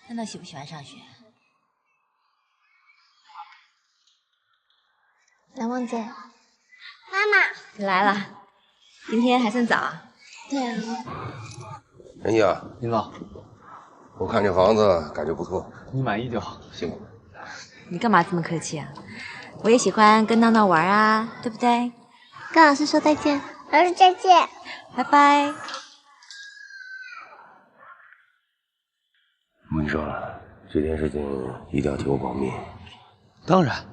娜娜喜不喜欢上学？蓝梦姐，妈妈，你来了，今天还算早啊。对啊。人家，领导，我看这房子感觉不错，你满意就好。辛苦了。你干嘛这么客气啊？我也喜欢跟闹闹玩啊，对不对？跟老师说再见。老师再见，拜拜。我跟你说，这件事情一定要替我保密。当然。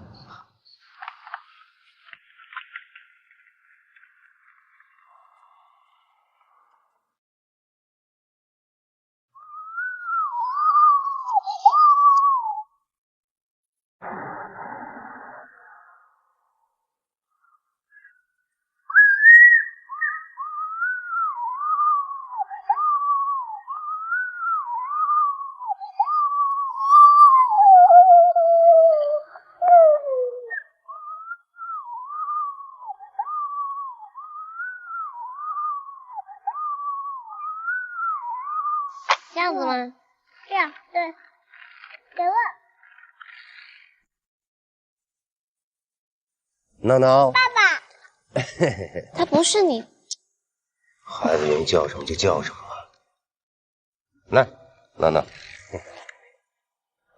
这样子吗？这样，对，给我。闹闹，爸爸，他不是你。孩子愿意叫什么就叫什么。来，闹闹，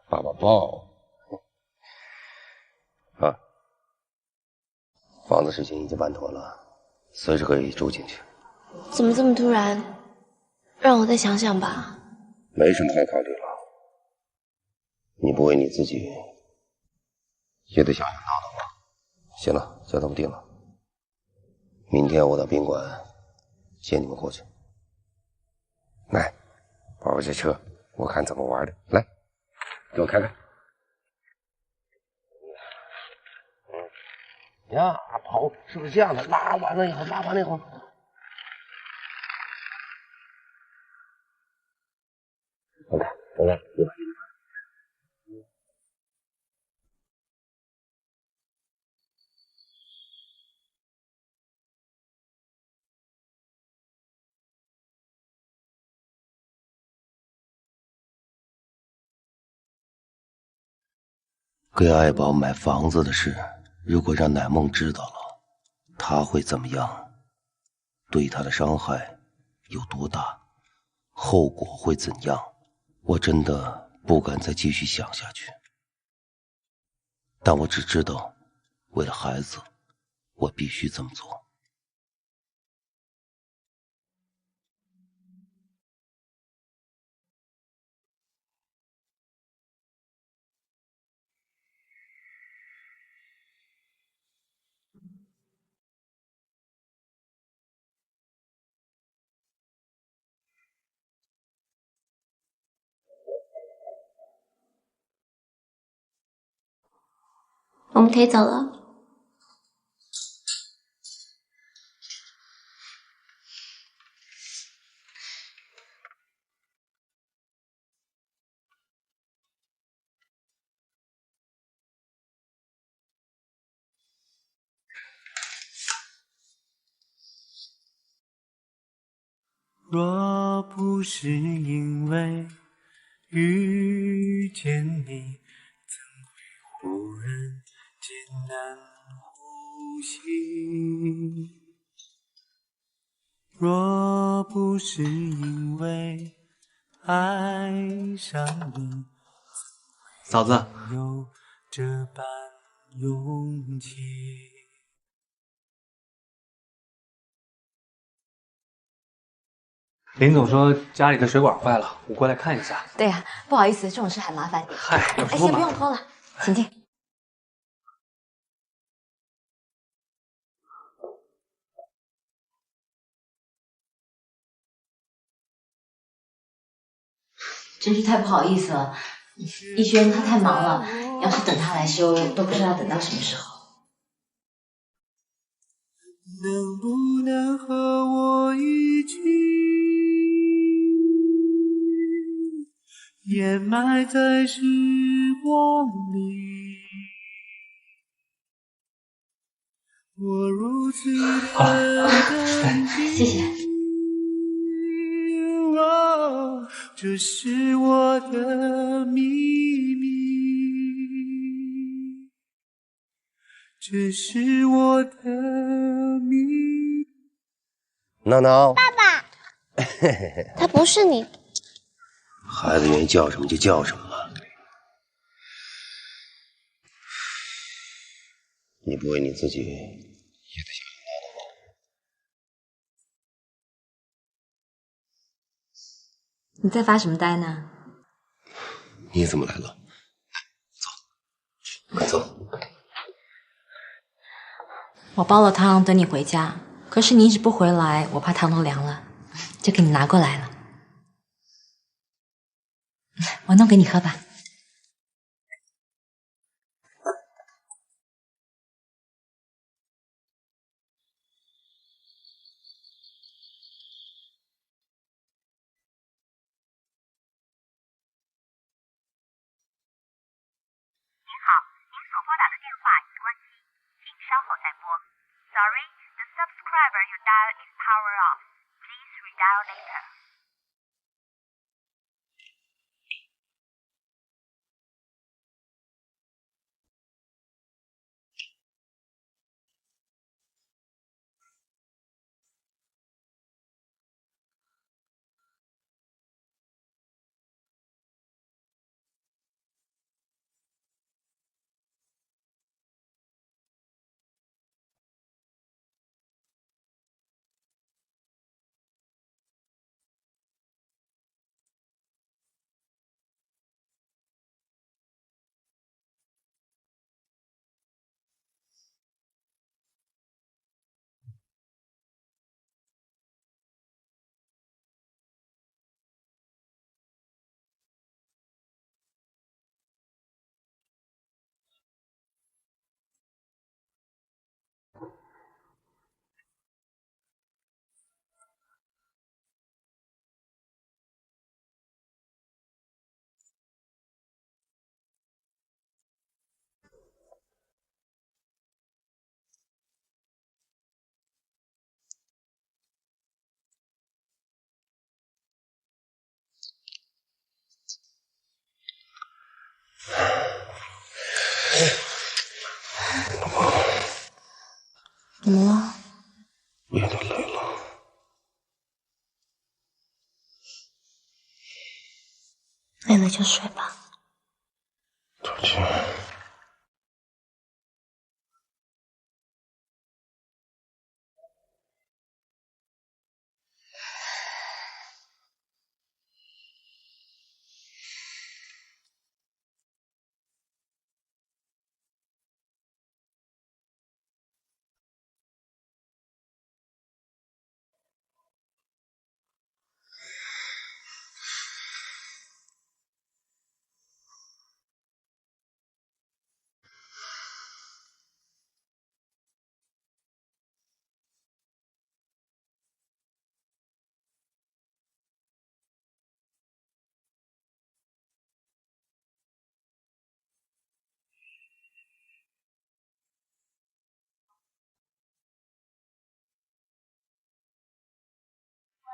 爸爸抱。啊，房子事情已经办妥了，随时可以住进去。怎么这么突然？让我再想想吧。没什么好考虑了，你不为你自己，也得想想闹闹吧。行了，就这么定了。明天我到宾馆接你们过去。来，宝宝这车，我看怎么玩的。来，给我开开。呀，跑是不是这样的？拉完了以后，拉完了以后。OK， 等等，一会儿。给爱宝买房子的事，如果让乃梦知道了，他会怎么样？对他的伤害有多大？后果会怎样？我真的不敢再继续想下去。但我只知道，为了孩子，我必须这么做。我们可以走了。若不是因为遇见你，怎会忽然间难呼吸？若不是因为爱上你，嫂子，有这般勇气。林总说家里的水管坏了，我过来看一下。对呀，不好意思，这种事还麻烦点。嗨，有什么先不麻用拖了，请进。真是太不好意思了，逸轩他太忙了，要是等他来修，都不知道等到什么时候。能不能和我一起掩埋在时光里？我如此的谢谢。这是我的秘密，这是我的秘密。闹闹，爸爸，他不是你，孩子愿意叫什么就叫什么吧。你不为你自己，也得想想闹闹吗？你在发什么呆呢？你怎么来了？走，快走。我煲了汤等你回家，可是你一直不回来，我怕汤都凉了，就给你拿过来了。我弄给你喝吧。Sorry, the subscriber you dialed is power off. Please redial later. 怎么了？我有点累了。累了就睡吧。出去。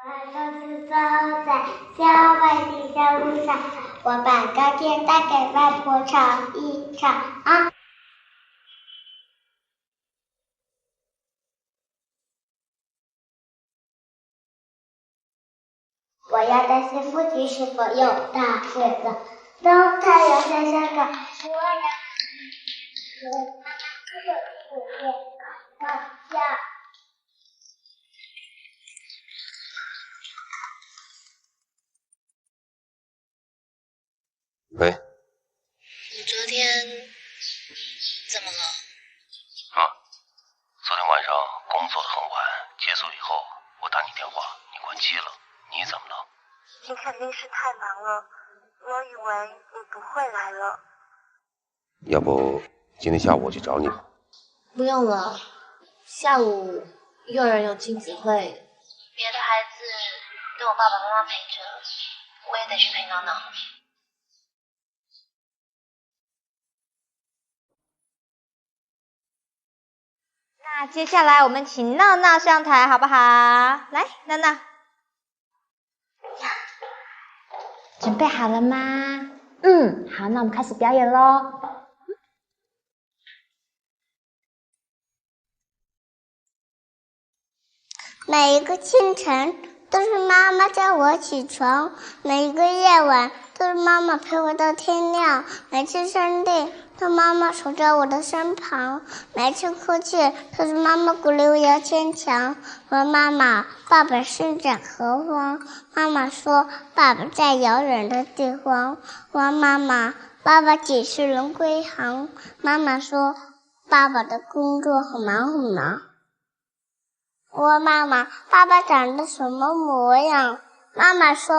我总是走在郊外的小路上，我把高铁打给外婆唱一唱啊。我要担心附近是否有大水了，等太阳下山看，我要我妈妈可有不见好笑。喂，你昨天怎么了？昨天晚上工作的很晚，结束以后我打你电话，你关机了。你怎么了？你肯定是太忙了，我以为你不会来了。要不今天下午我去找你吧。不用了，下午幼儿园有亲子会，别的孩子都有爸爸妈妈陪着，我也得去陪闹闹。那接下来我们请闹闹上台，好不好？来，闹闹。准备好了吗？好，那我们开始表演喽。每一个清晨都是妈妈叫我起床，每一个夜晚都是妈妈陪我到天亮，每次生病都妈妈守在我的身旁，每次哭泣都是妈妈鼓励我要坚强。我问妈妈，爸爸身在何方？妈妈说，爸爸在遥远的地方。我问妈妈，爸爸几时能归航？妈妈说，爸爸的工作很忙很忙。我问妈妈，爸爸长得什么模样？妈妈说，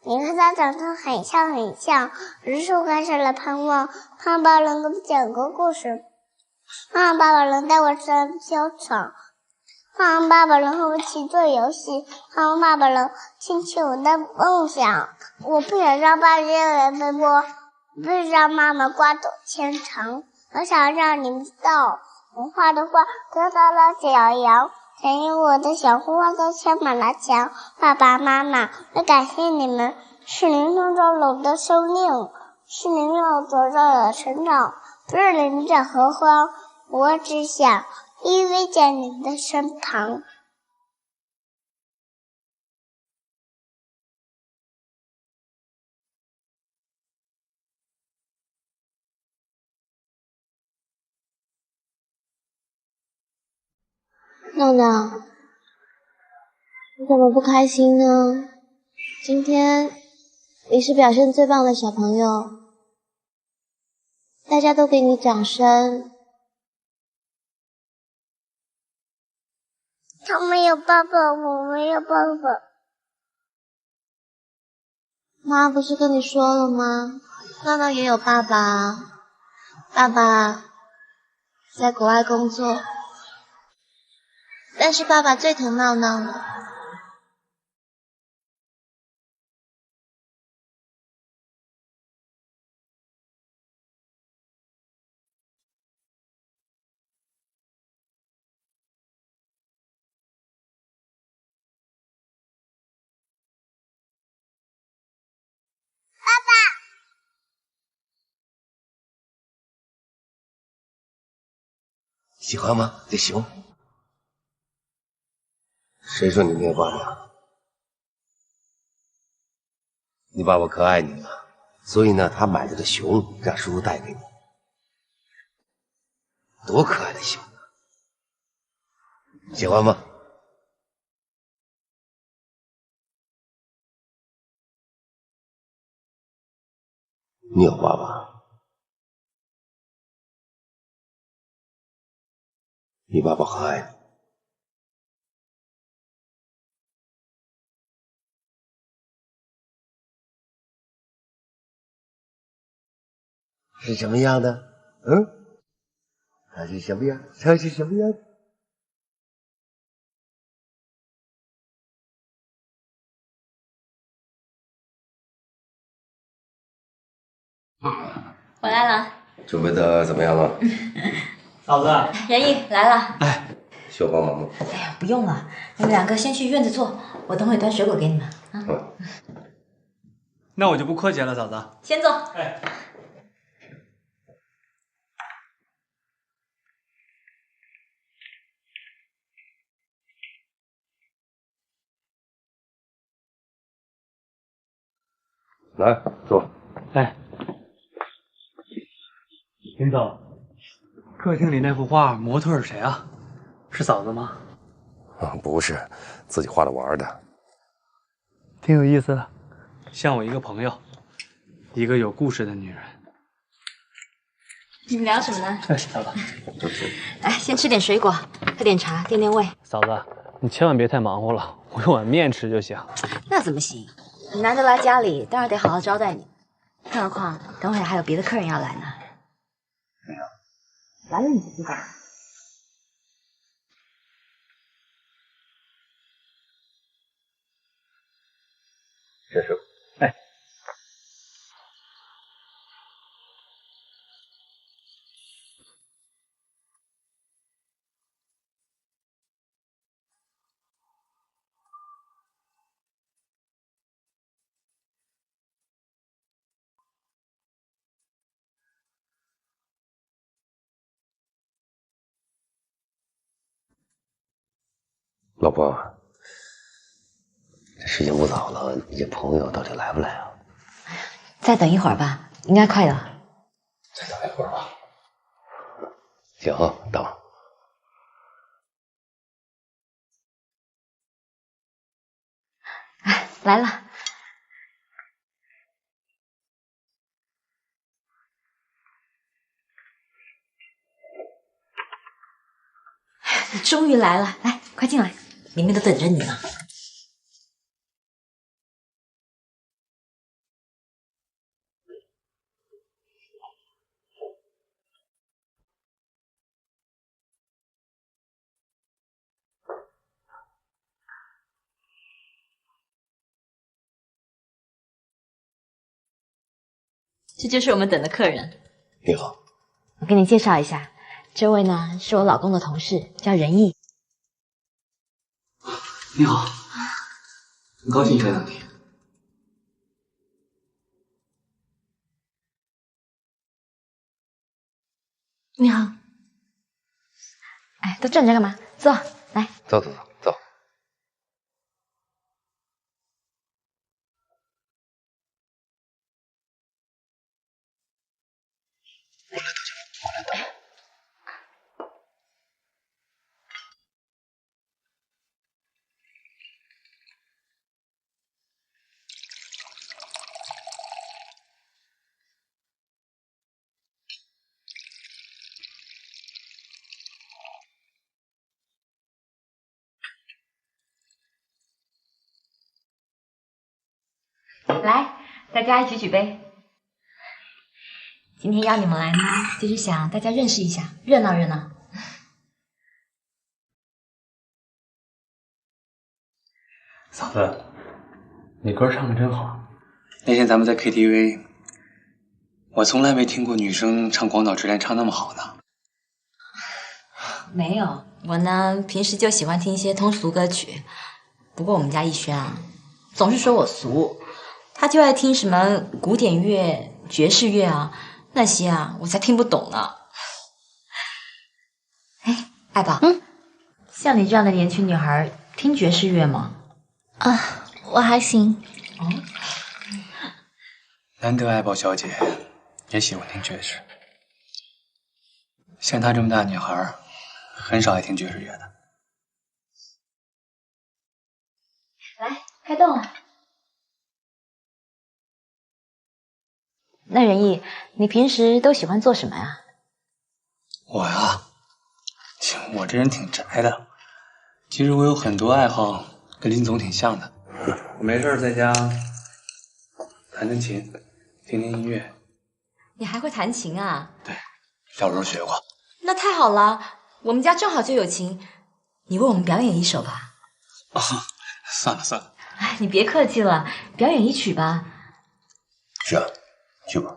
你和他长得很像很像。于是开始了盼望，盼望爸爸能给我讲个故事，盼望爸爸能带我上操场，盼望爸爸能和我一起做游戏，盼望爸爸能听取我的梦想。我不想让爸爸越来越多，不想让妈妈瓜朵牵肠。我想让你们知道，我画的画得到了表扬。全因我的小红花都贴满了墙，爸爸妈妈，我感谢你们，是您创造了我的生命，是您让我走到了成长。不论你们在何方，我只想依偎在你们的身旁。闹闹，你怎么不开心呢？今天你是表现最棒的小朋友，大家都给你掌声。他没有爸爸，我没有爸爸。妈不是跟你说了吗？闹闹也有爸爸，爸爸在国外工作，但是爸爸最疼闹闹了。喜欢吗？这熊？谁说你没有爸爸？你爸爸可爱你了，所以呢，他买了个熊，让叔叔带给你。多可爱的熊啊！喜欢吗？你有爸爸？你爸爸很爱你。是什么样的？他是什么样？他是什么样？回来了。准备的怎么样了？嫂子，仁义来了。哎，需要帮忙吗？哎呀，不用了，你们两个先去院子坐，我等会端水果给你们啊。那我就不客气了，嫂子。先坐。哎。来坐。哎，林总，客厅里那幅画模特是谁啊？是嫂子吗？不是，自己画着玩的。挺有意思的，像我一个朋友，一个有故事的女人。你们聊什么呢？哎，嫂子，来，先吃点水果，喝点茶，垫垫胃。嫂子，你千万别太忙活了，我有碗面吃就行。那怎么行？你难得来家里，当然得好好招待你。更何况等会还有别的客人要来呢。来了你就知道。这是。哎。老婆，这时间不早了，你这朋友到底来不来啊？再等一会儿吧，应该快了。再等一会儿吧。行，等。哎，来了。你终于来了，来，快进来，里面都等着你呢。这就是我们等的客人。你好，我给你介绍一下，这位呢是我老公的同事，叫任毅。你好，很高兴见到你。你好。哎，都站着干嘛？坐，来。走走走走。来，大家一起举杯。今天邀你们来呢，就是想大家认识一下，热闹热闹。嫂子，你歌唱的真好。那天咱们在 KTV， 我从来没听过女生唱《广岛之恋》唱那么好呢。没有，我呢平时就喜欢听一些通俗歌曲。不过我们家逸轩啊，总是说我俗，他就爱听什么古典乐、爵士乐啊，那些啊我才听不懂呢。哎，爱宝，像你这样的年轻女孩，听爵士乐吗？啊，我还行。哦，难得爱宝小姐也喜欢听爵士，像她这么大女孩，很少爱听爵士乐的。来，开动了。那仁义，你平时都喜欢做什么呀？我呀，我这人挺宅的。其实我有很多爱好，跟林总挺像的。我没事在家弹弹琴，听听音乐。你还会弹琴啊？对，小时候学过。那太好了，我们家正好就有琴，你为我们表演一首吧。哦，算了算了。哎，你别客气了，表演一曲吧。是啊，去吧。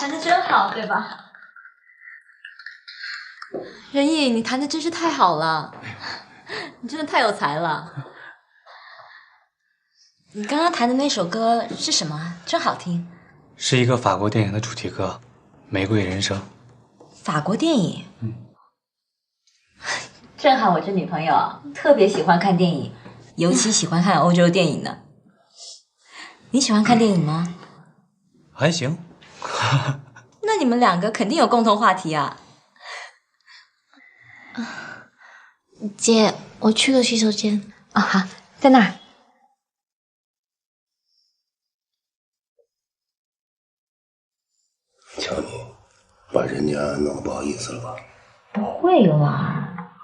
弹的真好，对吧？仁义，你弹的真是太好了，你真的太有才了。你刚刚弹的那首歌是什么啊？真好听。是一个法国电影的主题歌，《玫瑰人生》。法国电影？正好我这女朋友特别喜欢看电影，尤其喜欢看欧洲电影呢。你喜欢看电影吗？还行。那你们两个肯定有共同话题啊。姐，我去个洗手间。啊，好，在那儿。瞧你，把人家弄得不好意思了吧？不会啦。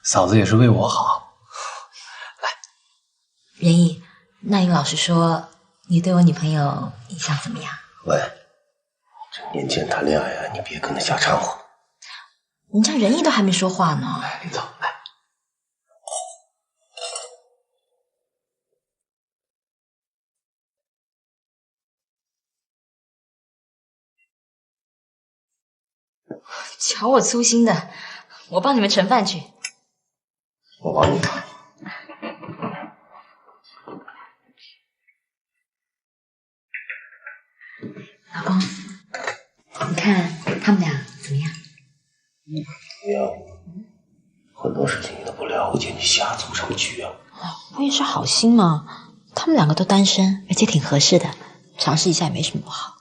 嫂子也是为我好。仁义，那你老实说，你对我女朋友印象怎么样？喂，这年轻人谈恋爱啊，你别跟他瞎掺和。人家仁义都还没说话呢。林总，来。瞧我粗心的，我帮你们盛饭去。我帮你拿。老公，你看他们俩怎么样？怎么样？很多事情你都不了解，你瞎组什么局啊？我也是好心嘛，他们两个都单身，而且挺合适的，尝试一下也没什么不好。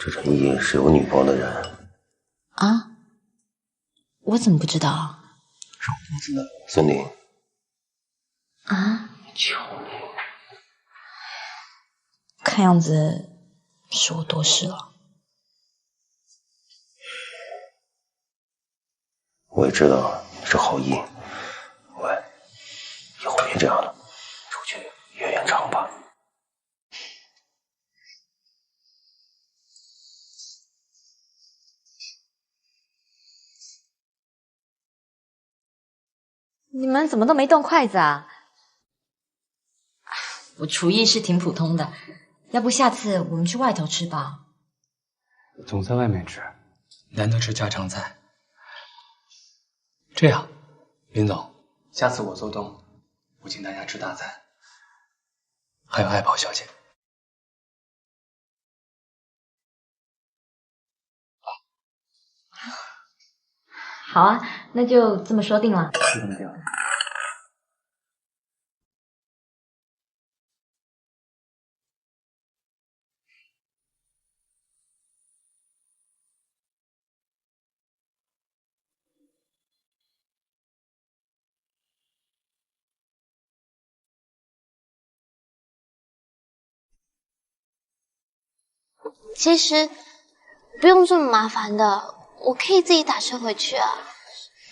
这陈毅是有女朋友的人啊？我怎么不知道？是我不知道。孙俪。啊？求你。看样子是我多事了。我也知道你是好意。喂，以后别这样了，出去约约场吧。你们怎么都没动筷子啊？我厨艺是挺普通的，要不下次我们去外头吃吧？总在外面吃，难得吃家常菜。这样，林总，下次我做东，我请大家吃大餐。还有爱宝小姐。好啊，那就这么说定了。就这么定了。其实不用这么麻烦的，我可以自己打车回去啊。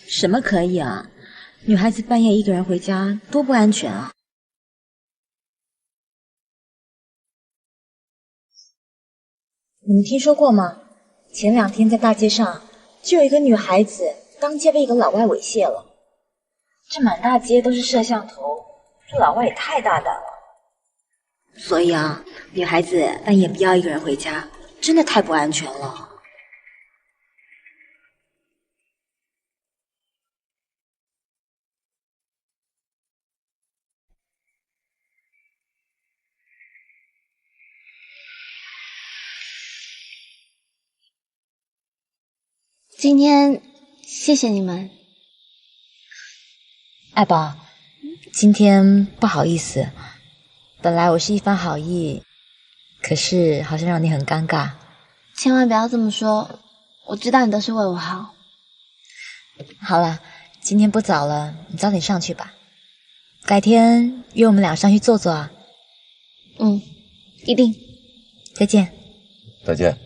什么可以啊？女孩子半夜一个人回家多不安全啊！你们听说过吗？前2天在大街上就有一个女孩子当街被一个老外猥亵了，这满大街都是摄像头，这老外也太大胆了。所以啊，女孩子半夜不要一个人回家，真的太不安全了。今天谢谢你们。爱宝，今天不好意思，本来我是一番好意，可是好像让你很尴尬。千万不要这么说，我知道你都是为我好。好了，今天不早了，你早点上去吧。改天约我们俩上去坐坐啊。嗯，一定。再见。再见。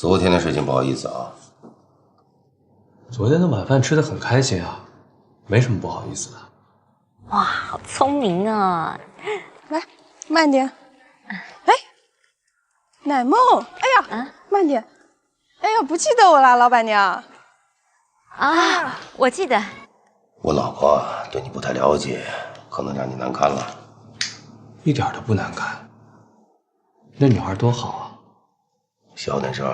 昨天的事情不好意思啊。昨天的晚饭吃的很开心啊，没什么不好意思的。哇，好聪明啊！来，慢点。哎，乃梦，哎呀，慢点。哎呀，不记得我啦，老板娘。啊，我记得。我老婆对你不太了解，可能让你难堪了。一点都不难看，那女孩多好啊！小点声，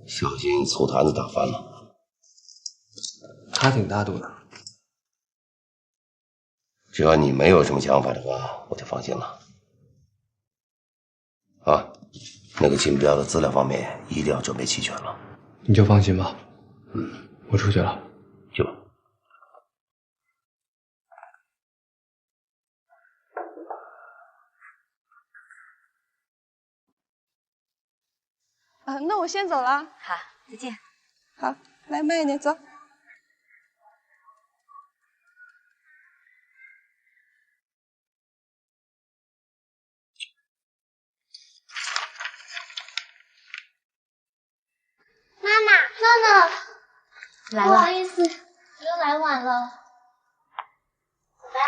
小心醋坛子打翻了。她挺大度的。只要你没有什么想法的话，我就放心了。啊，那个竞标的资料方面一定要准备齐全了。你就放心吧。我出去了。去吧。啊，那我先走了。好，再见。好，来慢一点，走。妈妈，闹闹，来了。不好意思，我又来晚了。走吧。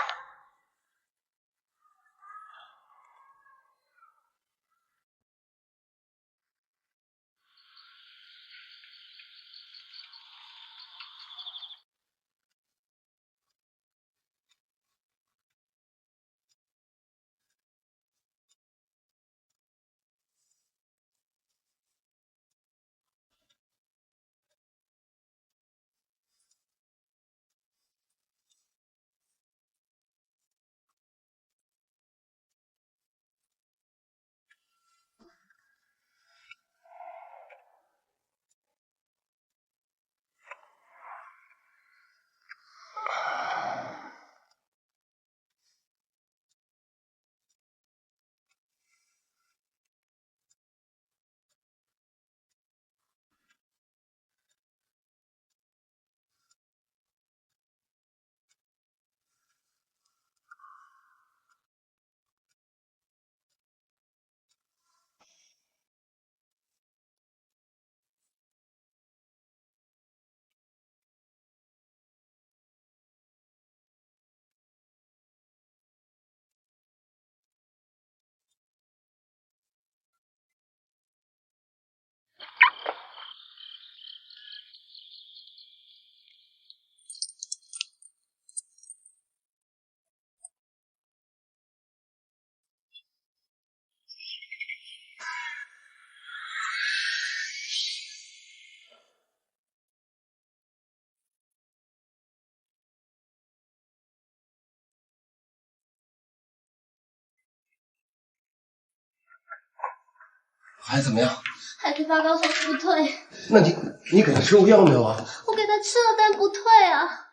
孩子怎么样？孩子发高烧不退。那你给他吃过药没有啊？我给他吃了，但不退啊。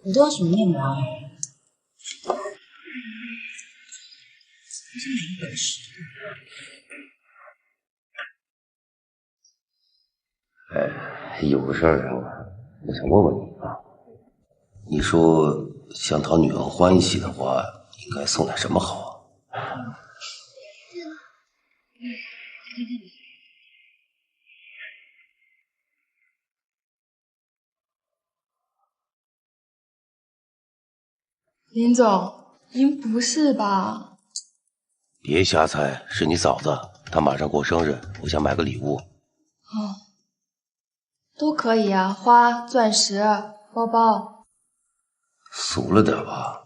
你都有什么面膜啊？不是没本事。哎，有个事儿啊，我想问问你啊。你说想讨女儿欢喜的话，应该送点什么好啊？林总，您不是吧？别瞎猜，是你嫂子，她马上过生日，我想买个礼物。哦，都可以啊，花、钻石、包包。俗了点吧？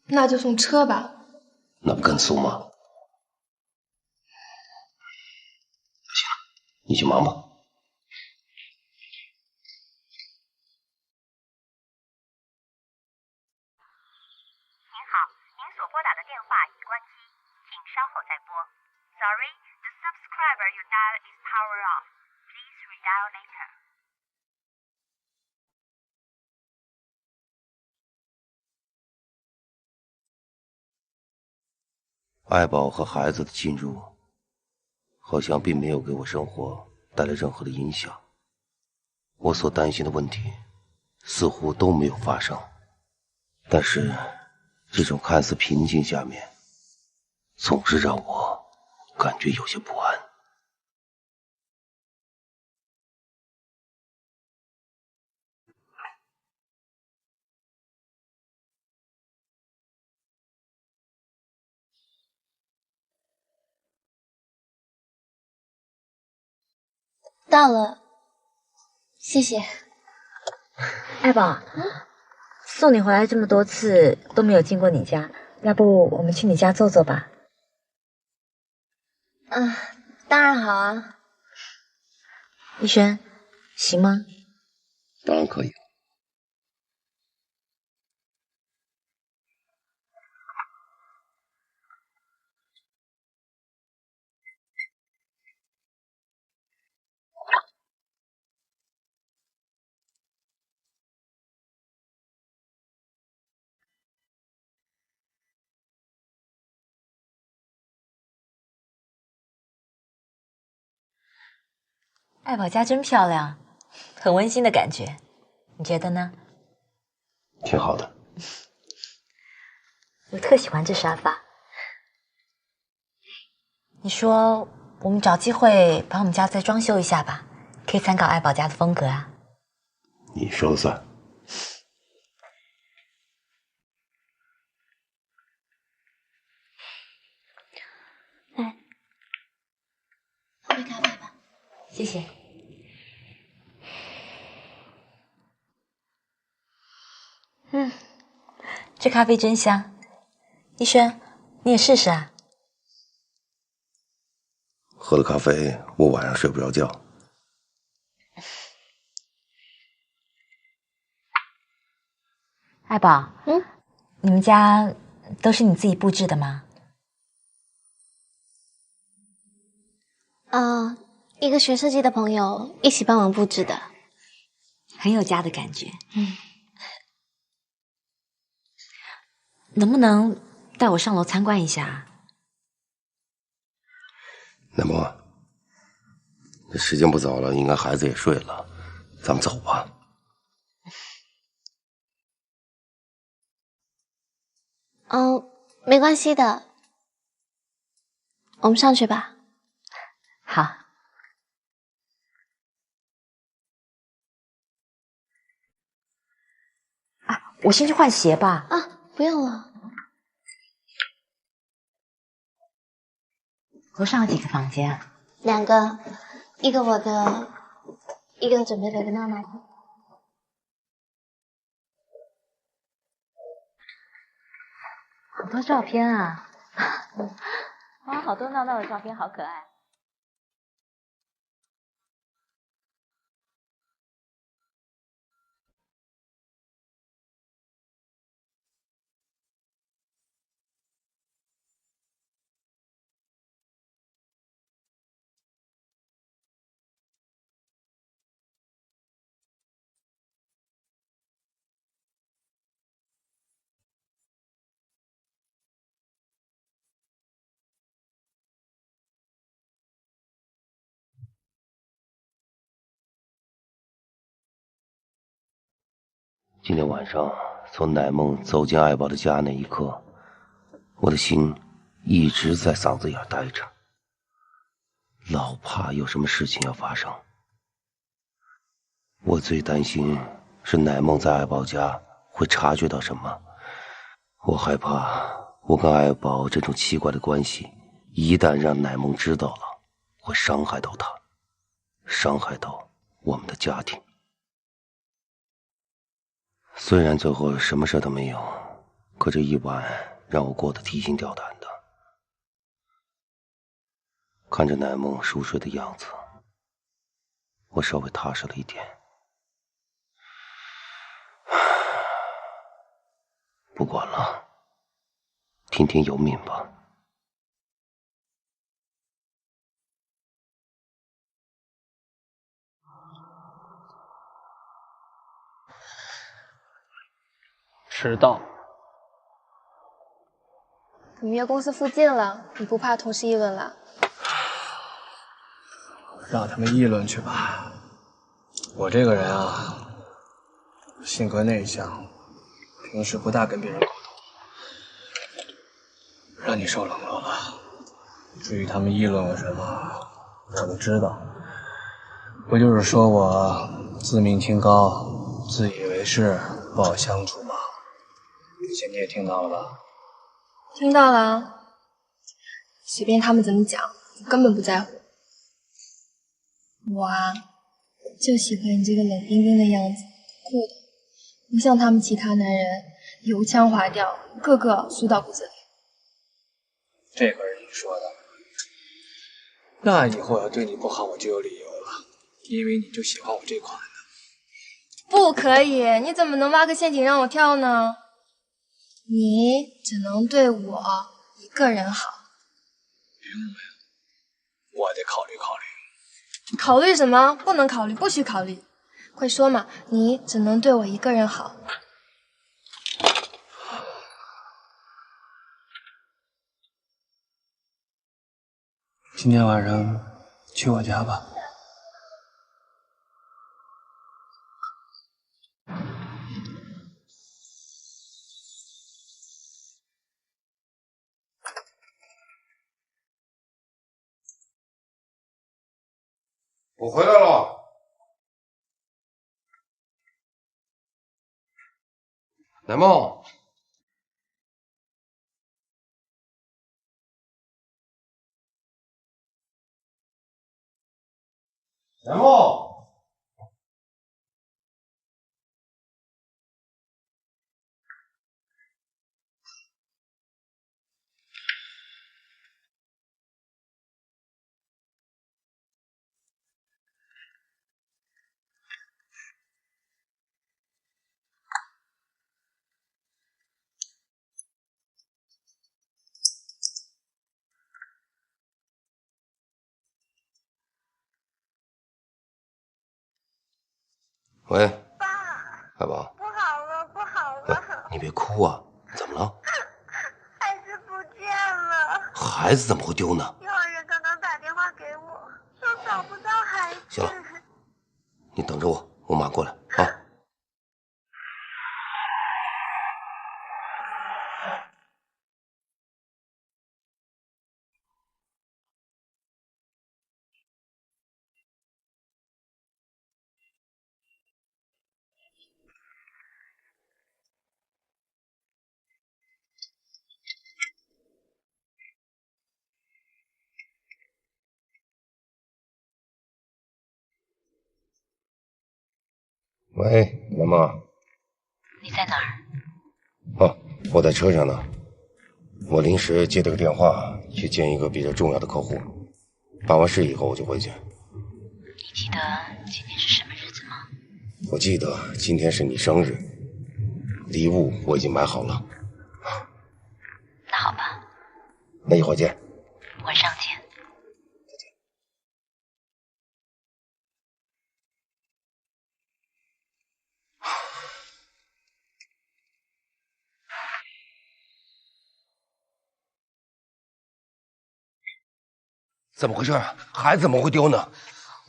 那就送车吧。那不更俗吗？行了，你去忙吧。您好，您所拨打的电话已关机，请稍后再拨。Sorry, the subscriber you dialed is power off. Please redial later. 爱宝和孩子的进入，好像并没有给我生活带来任何的影响。我所担心的问题，似乎都没有发生。但是，这种看似平静下面，总是让我感觉有些不安。到了，谢谢。爱宝，送你回来这么多次都没有进过你家，要不我们去你家坐坐吧？当然好啊。逸轩，行吗？当然可以。爱宝家真漂亮，很温馨的感觉，你觉得呢？挺好的。我特喜欢这沙发。你说我们找机会把我们家再装修一下吧，可以参考爱宝家的风格啊。你说了算。来，喝杯咖啡吧。谢谢。这咖啡真香。逸轩，你也试试啊。喝了咖啡，我晚上睡不着觉。爱宝，你们家都是你自己布置的吗？一个学设计的朋友一起帮忙布置的，很有家的感觉。能不能带我上楼参观一下？乃墨，这时间不早了，应该孩子也睡了，咱们走吧。没关系的，我们上去吧。好。啊，我先去换鞋吧。不用了。楼上有几个房间啊？2个，一个我的，一个准备了个闹闹的。好多照片啊！好多闹闹的照片，好可爱。今天晚上从乃梦走进爱宝的家那一刻，我的心一直在嗓子眼待着，老怕有什么事情要发生。我最担心是乃梦在爱宝家会察觉到什么，我害怕我跟爱宝这种奇怪的关系，一旦让乃梦知道了，会伤害到她，伤害到我们的家庭。虽然最后什么事都没有，可这一晚让我过得提心吊胆的。看着乃梦熟睡的样子，我稍微踏实了一点。不管了，听天由命吧。迟到。你约公司附近了，你不怕同事议论了？让他们议论去吧。我这个人啊，性格内向，平时不大跟别人沟通，让你受冷落了。至于他们议论我什么，我都知道，不就是说我自命清高、自以为是，不好相处吗？这些你也听到了吧？听到了，随便他们怎么讲，我根本不在乎。我啊，就喜欢你这个冷冰冰的样子，酷的，不像他们其他男人油腔滑调，个个俗到骨子里。这可是你说的，那以后要对你不好，我就有理由了，因为你就喜欢我这款的。不可以，你怎么能挖个陷阱让我跳呢？你只能对我一个人好。凭什么呀？我得考虑考虑。考虑什么？不能考虑，不许考虑。快说嘛，你只能对我一个人好。今天晚上去我家吧。我回来了。乃梦，乃梦，喂，爱宝，不好了，不好了！你别哭啊，怎么了？孩子不见了。孩子怎么会丢呢？幼儿园刚刚打电话给我，说找不到孩子。行了，你等着我，我马上过来啊。喂，乃梦，你在哪儿？哦，我在车上呢。我临时接了个电话，去见一个比较重要的客户。办完事以后我就回去。你记得今天是什么日子吗？我记得今天是你生日，礼物我已经买好了。那好吧，那一会儿见。晚上见。怎么回事？孩子怎么会丢呢？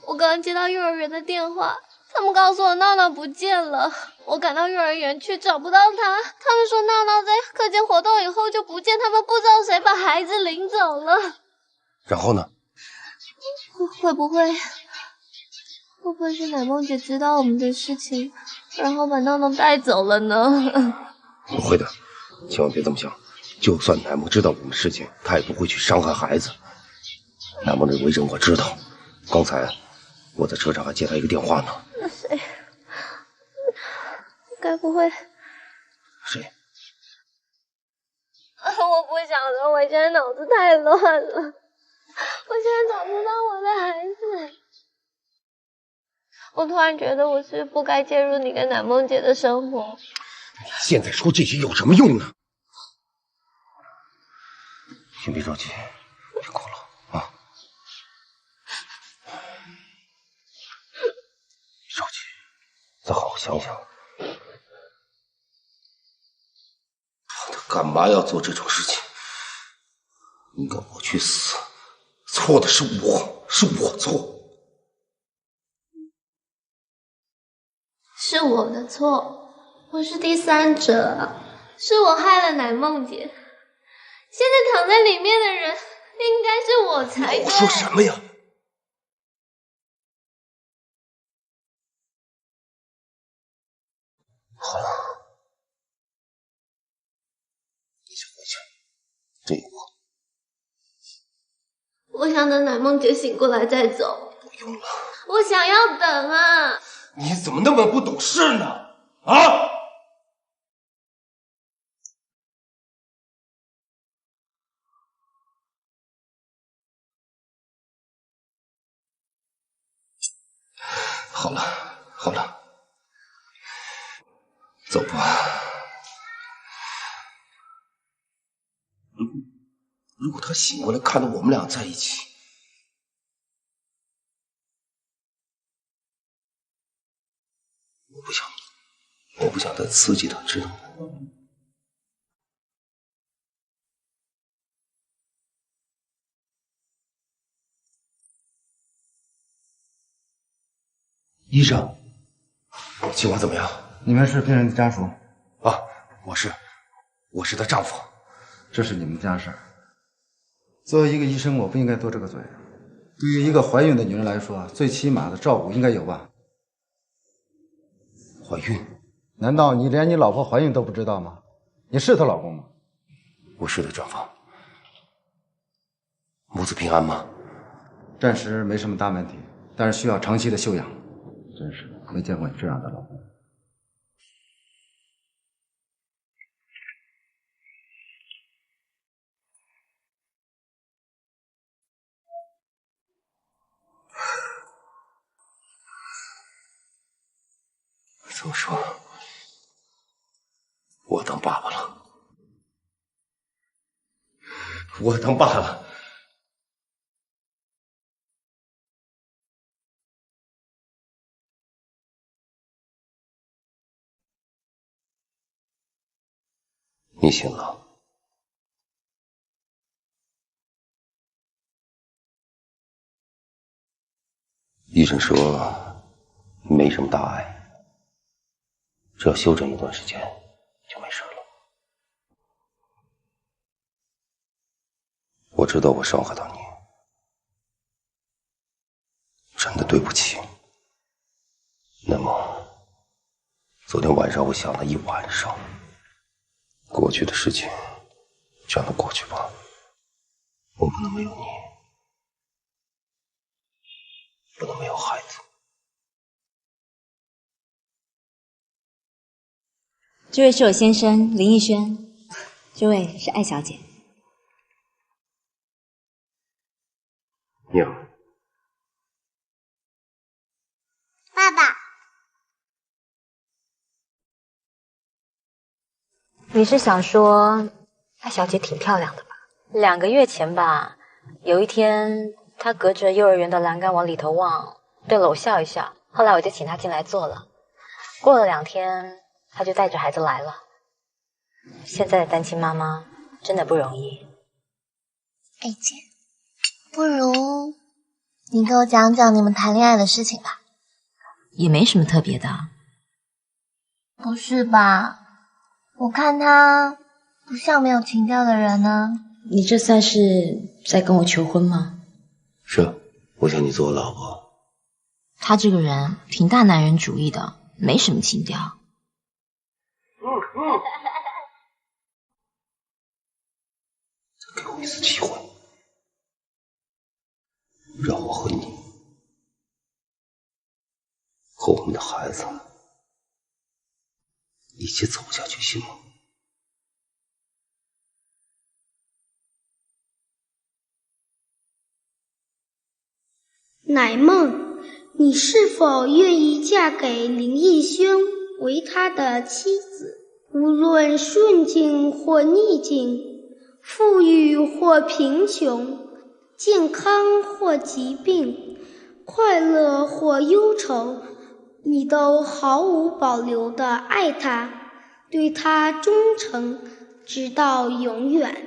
我刚接到幼儿园的电话，他们告诉我闹闹不见了，我赶到幼儿园去找不到他，他们说闹闹在课间活动以后就不见，他们不知道谁把孩子领走了。然后呢？会不会是奶梦姐知道我们的事情，然后把闹闹带走了呢？不会的，千万别这么想。就算奶梦知道我们的事情，她也不会去伤害孩子。奶梦的为人我知道，刚才我在车上还接她一个电话呢。那谁？该不会？谁？我不想说，我现在脑子太乱了，我现在找不到我的孩子。我突然觉得我是不该介入你跟奶梦姐的生活。你现在说这些有什么用呢？先别着急，别哭了啊！别着急，再好好想想，他干嘛要做这种事情？你跟我去死，错的是我，是我错。是我的错，我是第三者，是我害了奶梦姐。现在躺在里面的人应该是我才对。我说什么呀？好了，你先回去，这一步。我想等奶梦姐醒过来再走。不用了。我想要等啊。你怎么那么不懂事呢？啊！好了，好了，走吧。如果他醒过来看到我们俩在一起，我不想再刺激他，知道吗？医生，情况怎么样？你们是病人的家属啊？我是她丈夫。这是你们家事。作为一个医生，我不应该多这个嘴。对于一个怀孕的女人来说，最起码的照顾应该有吧？怀孕？难道你连你老婆怀孕都不知道吗？你是她老公吗？我是她丈夫。母子平安吗？暂时没什么大问题，但是需要长期的休养。真是没见过你这样的老公。这么说，我当爸爸了，我当爸了。你醒了。医生说没什么大碍，只要休整一段时间就没事了。我知道我伤害到你，真的对不起。那么，昨天晚上我想了一晚上，过去的事情就让它过去吧，我不能没有你，不能没有孩子。这位是我先生林逸轩，这位是艾小姐。你好。爸爸，你是想说艾小姐挺漂亮的吧？2个月前吧，有一天她隔着幼儿园的栏杆往里头望，对了我笑一笑，后来我就请她进来坐了。过了2天，她就带着孩子来了。现在的单亲妈妈真的不容易。艾姐，不如你给我讲讲你们谈恋爱的事情吧。也没什么特别的。不是吧？我看他不像没有情调的人呢。你这算是在跟我求婚吗？是，我想你做我老婆。他这个人挺大男人主义的，没什么情调。再给我一次机会，让我和你，和我们的孩子一起走下去，行吗？乃梦，你是否愿意嫁给林义轩为他的妻子？无论顺境或逆境，富裕或贫穷，健康或疾病，快乐或忧愁，你都毫无保留地爱他，对他忠诚，直到永远。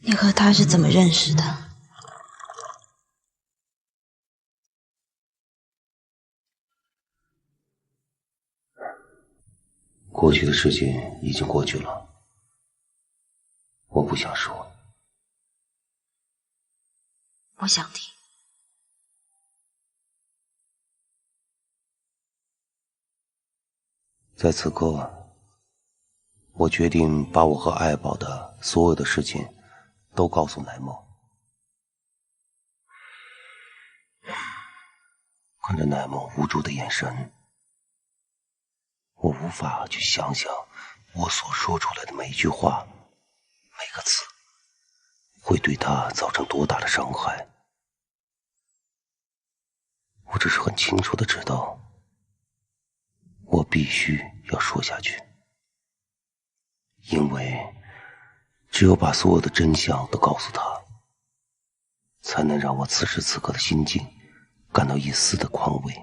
你和他是怎么认识的？过去的事情已经过去了，我不想说。我想听。在此刻，我决定把我和爱宝的所有的事情都告诉乃梦。看着乃梦无助的眼神，我无法去想象我所说出来的每一句话、每个字会对她造成多大的伤害。我只是很清楚的知道，我必须要说下去，因为只有把所有的真相都告诉她，才能让我此时此刻的心境感到一丝的宽慰。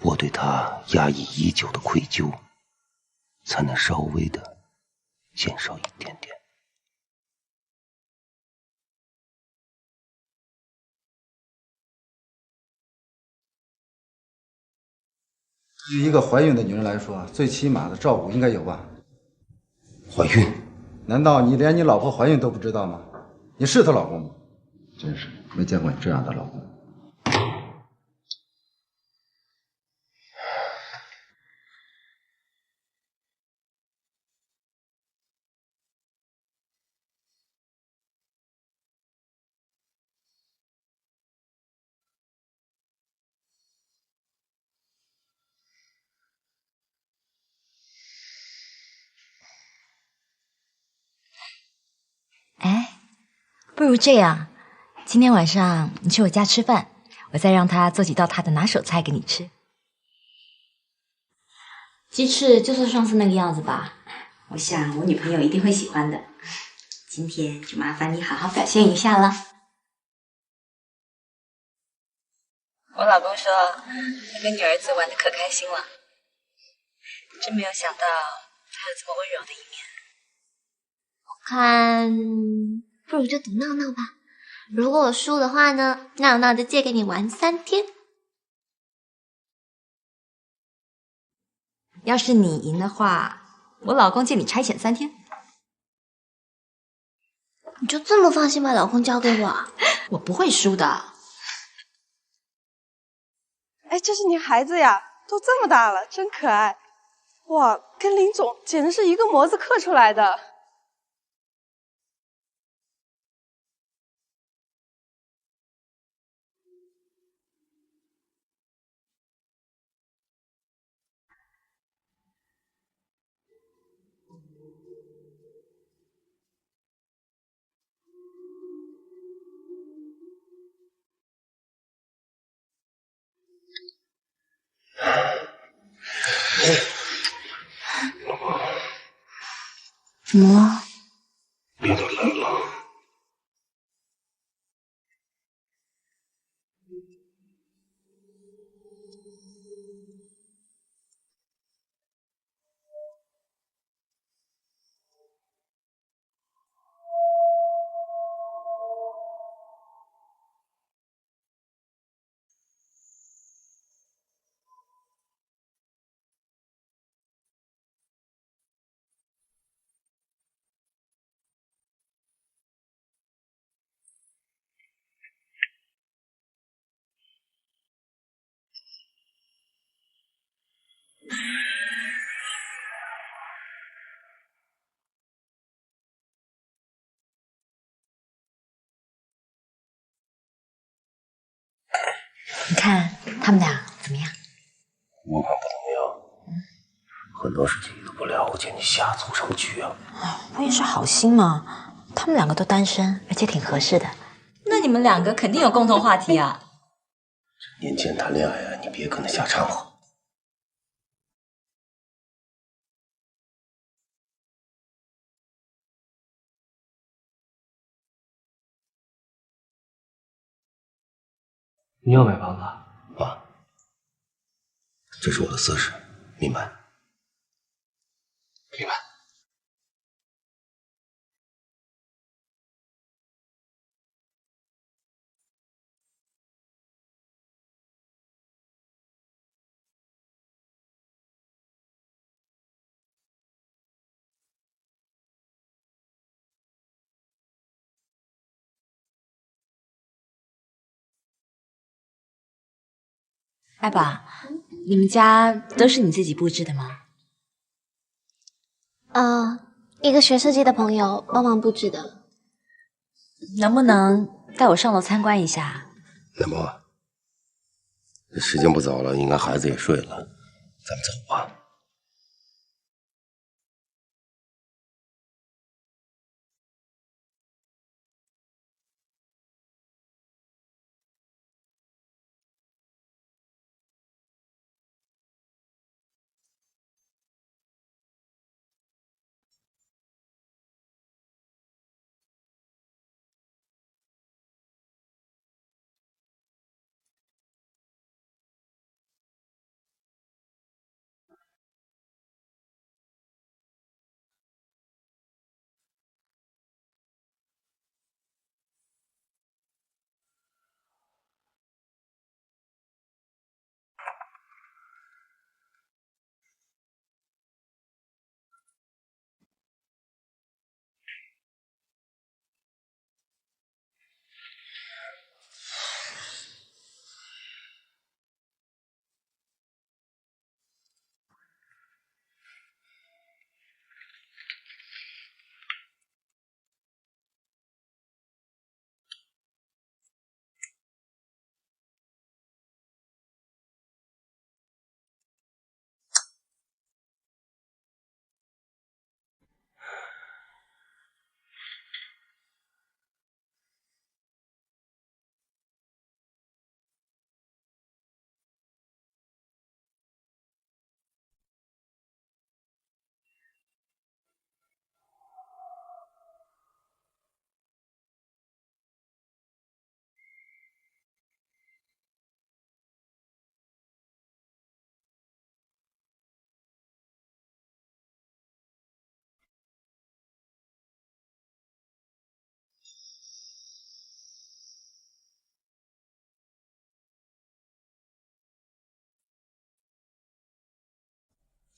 我对他压抑已久的愧疚，才能稍微的减少一点点。对于一个怀孕的女人来说，最起码的照顾应该有吧？怀孕？难道你连你老婆怀孕都不知道吗？你是她老公吗？真是没见过你这样的老公。哎，不如这样，今天晚上你去我家吃饭，我再让他做几道他的拿手菜给你吃。鸡翅就做上次那个样子吧，我想我女朋友一定会喜欢的。今天就麻烦你好好表现一下了。我老公说他跟女儿子玩得可开心了，真没有想到他有这么温柔的一面。看，不如就赌闹闹吧。如果我输的话呢，闹闹就借给你玩3天。要是你赢的话，我老公借你差遣3天。你就这么放心把老公交给我？我不会输的。哎，这是你孩子呀，都这么大了，真可爱。哇，跟林总简直是一个模子刻出来的。怎么了？有点冷了。你看他们俩怎么样？我看不怎么样。很多事情都不了解，你瞎凑什么局啊？我也是好心嘛，他们两个都单身，而且挺合适的。那你们两个肯定有共同话题啊。年轻人谈恋爱啊，你别跟他瞎掺和。你要买房子啊？这是我的私事，明白？明白。爱宝，你们家都是你自己布置的吗？一个学设计的朋友帮忙布置的。能不能带我上楼参观一下？南梦，这时间不早了，应该孩子也睡了，咱们走吧。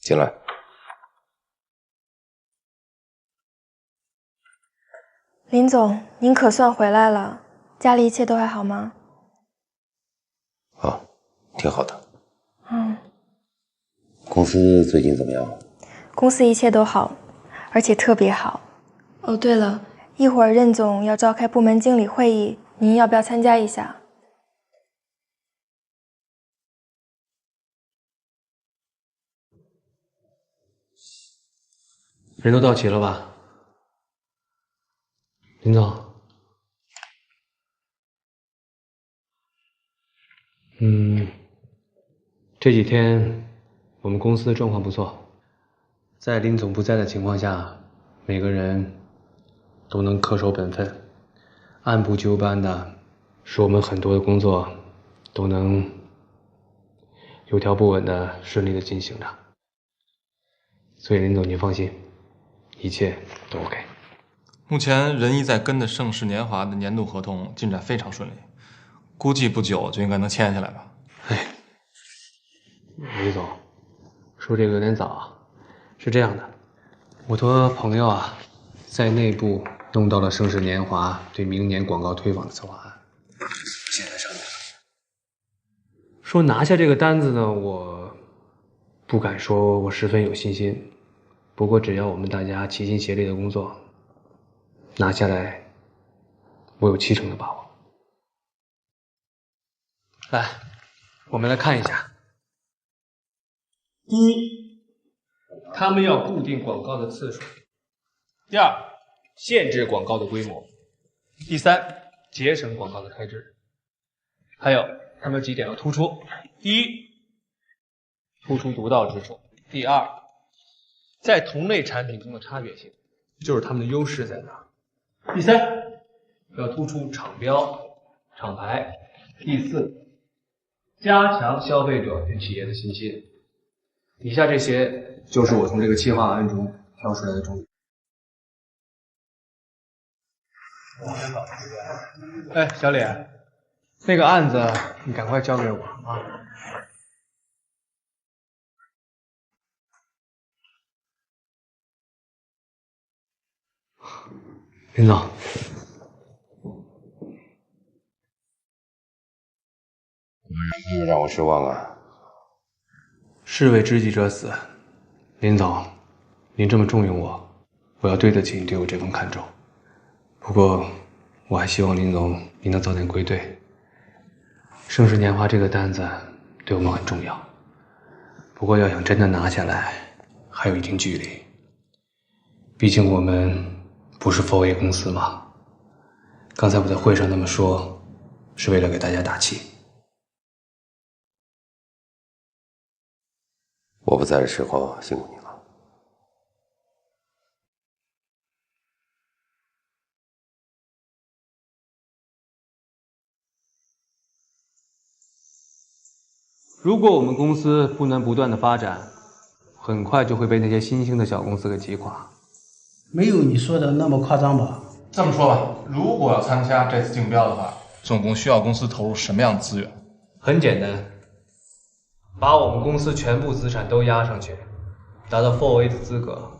进来。林总，您可算回来了，家里一切都还好吗？啊，挺好的。嗯，公司最近怎么样？公司一切都好，而且特别好。哦，对了，一会儿任总要召开部门经理会议，您要不要参加一下？人都到齐了吧？林总，这几天我们公司的状况不错，在林总不在的情况下，每个人都能恪守本分，按部就班的，使我们很多的工作都能有条不紊的顺利的进行着。所以林总您放心，一切都 OK。目前仁义在跟的盛世年华的年度合同进展非常顺利，估计不久就应该能签下来吧。李总，说这个有点早啊。是这样的，我和朋友啊，在内部弄到了盛世年华对明年广告推广的策划案。现在上面说拿下这个单子呢，我不敢说我十分有信心，不过只要我们大家齐心协力的工作，拿下来，我有70%的把握。来，我们来看一下。第一，他们要固定广告的次数；第二，限制广告的规模；第三，节省广告的开支。还有，他们有几点要突出：第一，突出独到之处；第二，在同类产品中的差别性，就是他们的优势在哪；第三，要突出厂标、厂牌；第四，加强消费者对企业的信心。以下这些就是我从这个企划案中挑出来的重点。哎，小李，那个案子你赶快交给我啊！林总，你让我失望啊！士为知己者死。林总，您这么重用我，我要对得起你对我这份看重。不过，我还希望林总您能早点归队。盛世年华这个单子对我们很重要，不过要想真的拿下来，还有一定距离。毕竟我们不是 4A 公司嘛。刚才我在会上那么说，是为了给大家打气。我不在的时候辛苦你了。如果我们公司不能不断的发展，很快就会被那些新兴的小公司给击垮。没有你说的那么夸张吧？这么说吧，如果要参加这次竞标的话，总共需要公司投入什么样的资源？很简单，把我们公司全部资产都压上去，达到 4A 的资格，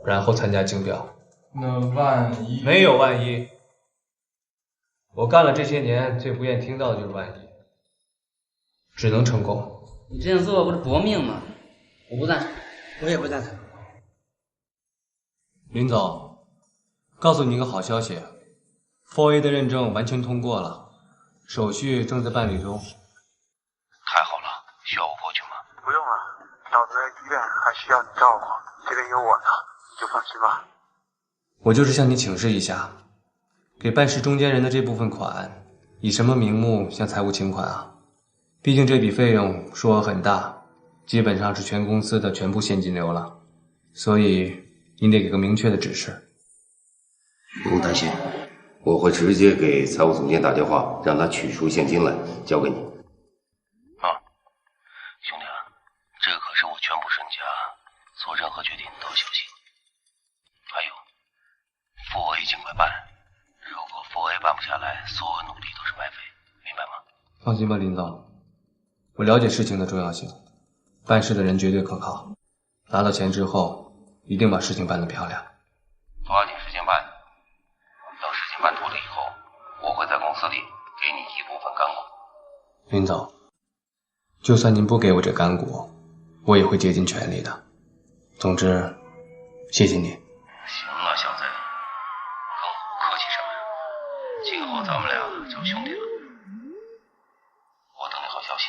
然后参加竞标。那万一……没有万一。我干了这些年，最不愿听到的就是万一。只能成功。你这样做不是搏命吗？我不赞成。我也不赞成。林总，告诉你一个好消息 ，4A 的认证完全通过了，手续正在办理中。太好了，需要我过去吗？不用了，嫂子在医院还需要你照顾，这边有我呢，你就放心吧。我就是向你请示一下，给办事中间人的这部分款，以什么名目向财务请款啊？毕竟这笔费用数额很大，基本上是全公司的全部现金流了，所以您得给个明确的指示。不用担心，我会直接给财务总监打电话，让他取出现金来交给你。啊，兄弟啊，这可是我全部身家，做任何决定都要小心。还有 4A 尽快办，如果 4A 办不下来，所有努力都是白费，明白吗？放心吧，林总。我了解事情的重要性，办事的人绝对可靠。拿到钱之后，一定把事情办得漂亮。抓紧时间办，等事情办妥了以后，我会在公司里给你一部分干股。林总，就算您不给我这干股，我也会竭尽全力的。总之，谢谢你。行了，小子，跟我客气什么？今后咱们俩就兄弟了。我等你好消息。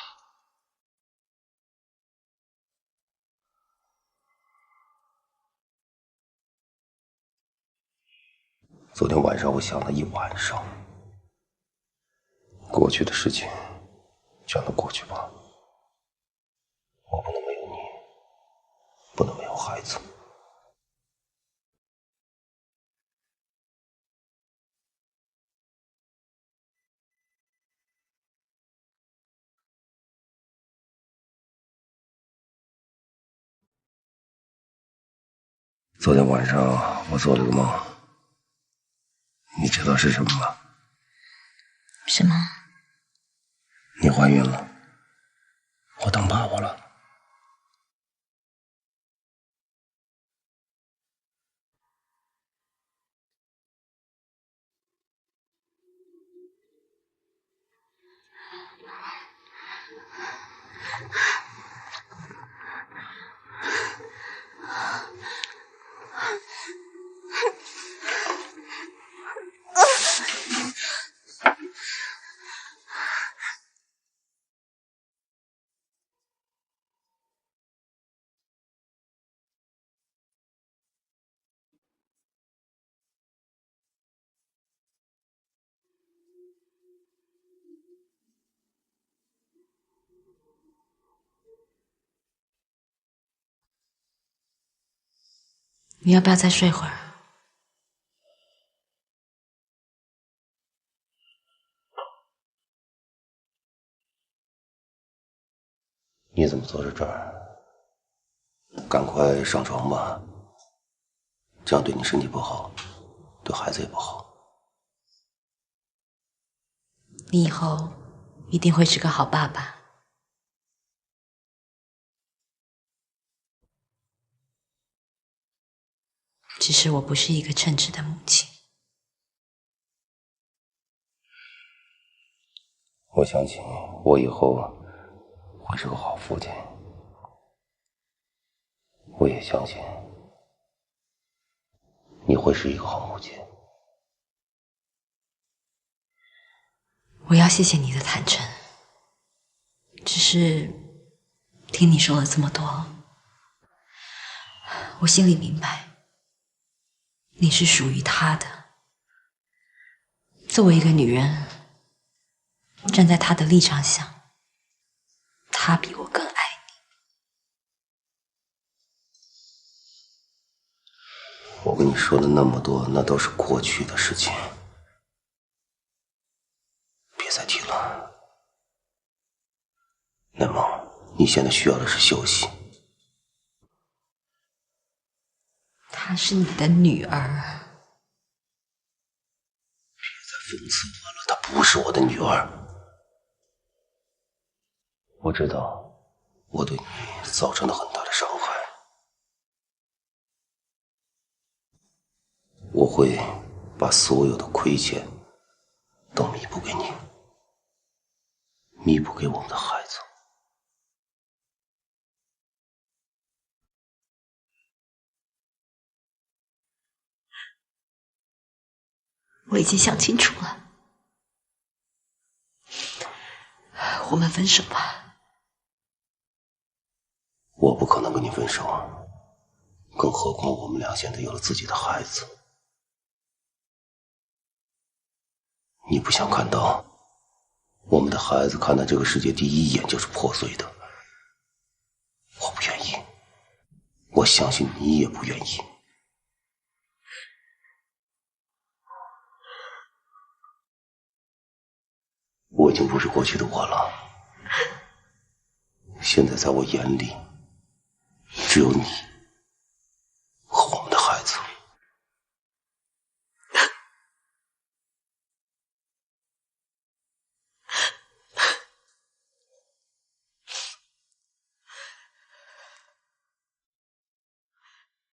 昨天晚上我想了一晚上，过去的事情就让它过去吧。我不能没有你，不能没有孩子。昨天晚上我做了个梦。你知道是什么吗？什么？你怀孕了，我当爸爸了。你要不要再睡会儿？你怎么坐在这儿？赶快上床吧，这样对你身体不好，对孩子也不好。你以后一定会是个好爸爸。只是我不是一个称职的母亲。我相信我以后会是个好父亲，我也相信你会是一个好母亲。我要谢谢你的坦诚，只是听你说了这么多，我心里明白，你是属于他的。作为一个女人，站在他的立场想，他比我更爱你。我跟你说的那么多，那都是过去的事情，别再提了。那么你现在需要的是休息。她是你的女儿。别再讽刺我了，她不是我的女儿。我知道我对你造成了很大的伤害，我会把所有的亏欠都弥补给你，弥补给我们的孩子。我已经想清楚了，我们分手吧。我不可能跟你分手，更何况我们俩现在有了自己的孩子。你不想看到我们的孩子看到这个世界第一眼就是破碎的，我不愿意，我相信你也不愿意。我已经不是过去的我了，现在在我眼里只有你。